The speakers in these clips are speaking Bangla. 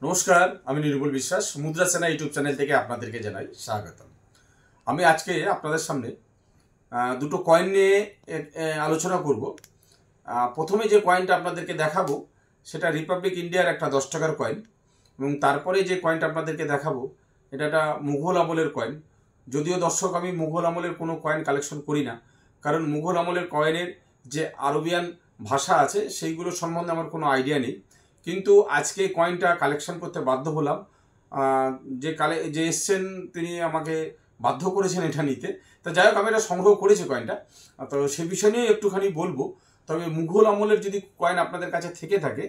নমস্কার, আমি নির্মল বিশ্বাস মুদ্রা সেনা ইউটিউব চ্যানেল থেকে আপনাদেরকে জানাই স্বাগতম। আমি আজকে আপনাদের সামনে দুটো কয়েন নিয়ে আলোচনা করব। প্রথমে যে কয়েনটা আপনাদেরকে দেখাবো সেটা রিপাবলিক ইন্ডিয়ার একটা 10 টাকার কয়েন, এবং তারপরে যে কয়েনটা আপনাদেরকে দেখাবো এটা একটা মুঘল আমলের কয়েন। যদিও দর্শক আমি মুঘল আমলের কোনো কয়েন কালেকশন করি না, কারণ মুঘল আমলের কয়েনের যে আরবিয়ান ভাষা আছে সেইগুলো সম্বন্ধে আমার কোনো আইডিয়া নেই। কিন্তু আজকে কয়েনটা কালেকশন করতে বাধ্য হলাম। যে এসছেন তিনি আমাকে বাধ্য করেছেন এটা নিতে। তা যাই হোক, আমি এটা সংগ্রহ করেছি কয়েনটা, তো সে বিষয় নিয়ে একটুখানি বলবো। তবে মুঘল আমলের যদি কয়েন আপনাদের কাছে থেকে থাকে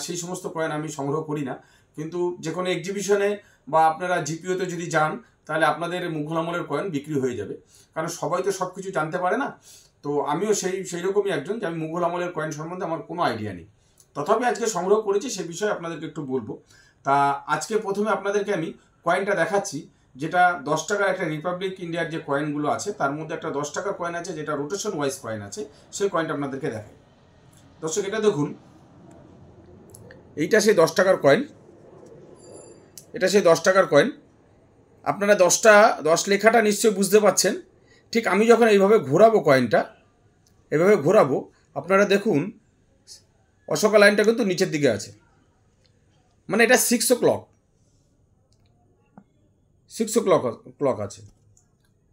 সেই সমস্ত কয়েন আমি সংগ্রহ করি না। কিন্তু যে কোনো এক্সিবিশনে বা আপনারা জিপিওতে যদি যান তাহলে আপনাদের মুঘল আমলের কয়েন বিক্রি হয়ে যাবে, কারণ সবাই তো সব কিছু জানতে পারে না। তো আমিও সেই রকমই একজন, যে আমি মুঘল আমলের কয়েন সম্বন্ধে আমার কোনো আইডিয়া নেই। তথাপি আজকে সংগ্রহ করেছি, সে বিষয়ে আপনাদেরকে একটু বলবো। তা আজকে প্রথমে আপনাদেরকে আমি কয়েনটা দেখাচ্ছি, যেটা 10 টাকার একটা রিপাবলিক ইন্ডিয়ার যে কয়েনগুলো আছে তার মধ্যে একটা 10 টাকার কয়েন আছে যেটা রোটেশন ওয়াইজ কয়েন আছে, সেই কয়েনটা আপনাদেরকে দেখাই। দর্শক, এটা দেখুন, এইটা সেই 10 টাকার কয়েন। এটা সেই 10 টাকার কয়েন। আপনারা 10 লেখাটা নিশ্চয়ই বুঝতে পারছেন। ঠিক আমি যখন এইভাবে ঘোরাবো কয়েনটা, এভাবে ঘোরাবো, আপনারা দেখুন অশোকা লাইনটা কিন্তু নিচের দিকে আছে, মানে এটা 6 o'clock আছে।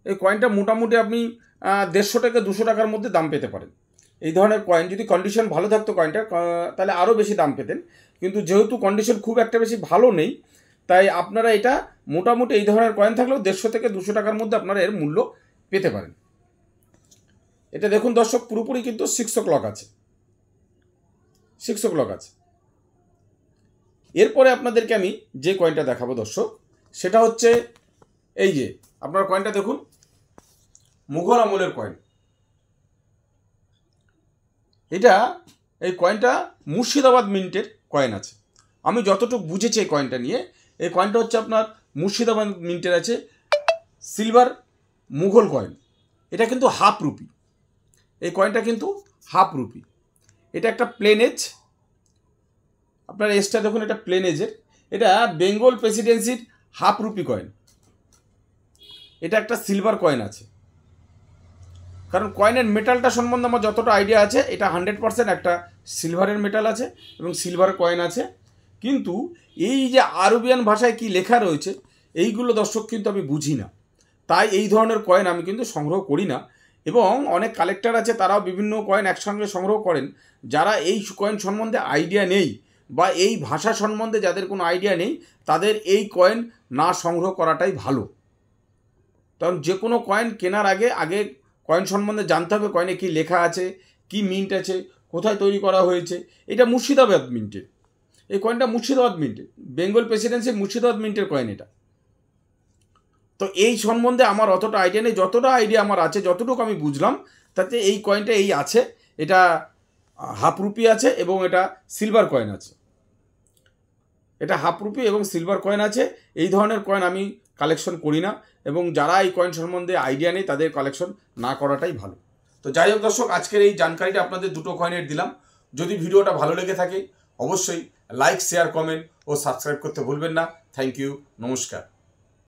এই কয়েনটা মোটামুটি আপনি 150 থেকে 200 টাকার মধ্যে দাম পেতে পারেন। এই ধরনের কয়েন যদি কন্ডিশন ভালো থাকতো কয়েনটা, তাহলে আরও বেশি দাম পেতেন। কিন্তু যেহেতু কন্ডিশন খুব একটা বেশি ভালো নেই, তাই আপনারা এটা মোটামুটি এই ধরনের কয়েন থাকলেও 150 থেকে 200 টাকার মধ্যে আপনারা এর মূল্য পেতে পারেন। এটা দেখুন দর্শক, পুরোপুরি কিন্তু 6 o'clock আছে। এরপরে আপনাদেরকে আমি যে কয়েনটা দেখাবো দর্শক, সেটা হচ্ছে এই যে আপনার কয়েনটা দেখুন, মুঘল আমলের কয়েন। এই কয়েনটা মুর্শিদাবাদ মিন্টের কয়েন আছে। আমি যতটুকু বুঝেছি এই কয়েনটা নিয়ে, এই কয়েনটা হচ্ছে আপনার মুর্শিদাবাদ মিন্টের আছে, সিলভার মুঘল কয়েন। এটা কিন্তু হাফ রুপি। এই কয়েনটা কিন্তু হাফ রুপি। এটা একটা প্লেন এজ, আপনার এজটা দেখুন, এটা প্লেন এজের। এটা বেঙ্গল প্রেসিডেন্সির হাফ রুপি কয়েন। এটা একটা সিলভার কয়েন আছে, কারণ কয়েনের মেটালটা সম্বন্ধে আমার যতটা আইডিয়া আছে, এটা 100% একটা সিলভারের মেটাল আছে এবং সিলভার কয়েন আছে। কিন্তু এই যে আরবিয়ান ভাষায় কি লেখা রয়েছে এইগুলো দর্শক কিন্তু আমি বুঝি না, তাই এই ধরনের কয়েন আমি কিন্তু সংগ্রহ করি না। এবং অনেক কালেক্টর আছে, তারাও বিভিন্ন কয়েন একসঙ্গে সংগ্রহ করেন। যারা এই কয়েন সম্বন্ধে আইডিয়া নেই বা এই ভাষা সম্বন্ধে যাদের কোনো আইডিয়া নেই, তাদের এই কয়েন না সংগ্রহ করাটাই ভালো। কারণ যে কোনো কয়েন কেনার আগে কয়েন সম্বন্ধে জানতে হবে, কয়েনে কী লেখা আছে, কি মিন্ট আছে, কোথায় তৈরি করা হয়েছে। এটা মুর্শিদাবাদ মিন্টের, এই কয়েনটা মুর্শিদাবাদ মিন্টের, বেঙ্গল প্রেসিডেন্সির মুর্শিদাবাদ মিন্টের কয়েন এটা। তো এই সম্বন্ধে আমার অতটা আইডিয়া নেই, যতটা আইডিয়া আমার আছে, যতটুকু আমি বুঝলাম, তাতে এই কয়েনটা এই আছে। এটা হাফ রুপি আছে এবং এটা সিলভার কয়েন আছে। এটা হাফ রুপি এবং সিলভার কয়েন আছে। এই ধরনের কয়েন আমি কালেকশন করি না, এবং যারা এই কয়েন সম্বন্ধে আইডিয়া নেই তাদের কালেকশন না করাটাই ভালো। তো যাই হোক দর্শক, আজকের এই জানকারিটা আপনাদের দুটো কয়েনের দিলাম। যদি ভিডিওটা ভালো লেগে থাকে অবশ্যই লাইক, শেয়ার, কমেন্ট ও সাবস্ক্রাইব করতে ভুলবেন না। থ্যাংক ইউ, নমস্কার।